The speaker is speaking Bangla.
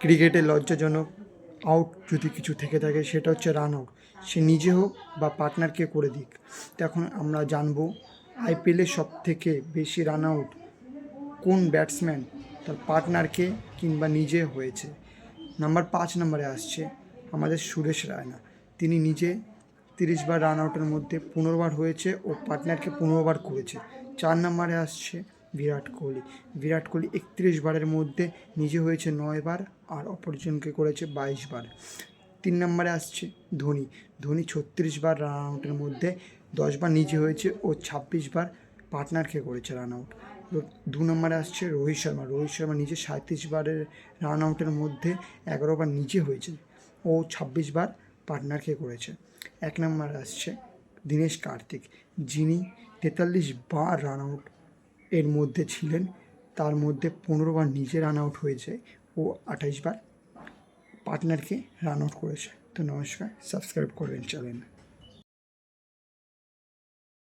ক্রিকেটে লজ্জাজনক আউট যদি কিছু থেকে থাকে সেটা হচ্ছে রান আউট, সে নিজে হোক বা পার্টনারকে করে দিক। তো এখন আমরা জানবো আইপিএলে সব থেকে বেশি রান আউট কোন ব্যাটসম্যান তার পার্টনারকে কিংবা নিজে হয়েছে। নাম্বার 5 নম্বরে আসছে আমাদের সুরেশ রায়না, তিনি নিজে 30 বার রান আউটের মধ্যে 15 বার হয়েছে ও পার্টনারকে 15বার করেছে। 4 নম্বরে আসছে বিরাট কোহলি, বিরাট কোহলি 31বারের মধ্যে নিজে হয়েছে 9বার আর অপরজনকে করেছে 22বার। 3 নম্বরে আসছে ধোনি, ধোনি 36বার রান আউটের মধ্যে 10বার নিজে হয়েছে ও 26বার পার্টনারকে করেছে রান আউট। 2 নম্বরে আসছে রোহিত শর্মা, রোহিত শর্মা নিজে 37বারের রান আউটের মধ্যে 11বার নিজে হয়েছে ও 26বার পার্টনারকে করেছে। 1 নম্বরে আসছে দীনেশ কার্তিক, যিনি 43বার রান আউট এর মধ্যে ছিলেন, তার মধ্যে 15বার নিজে রান আউট হয়েছে ও 28বার পার্টনারকে রান আউট করেছে। তো নমস্কার, সাবস্ক্রাইব করবেন চ্যানেল।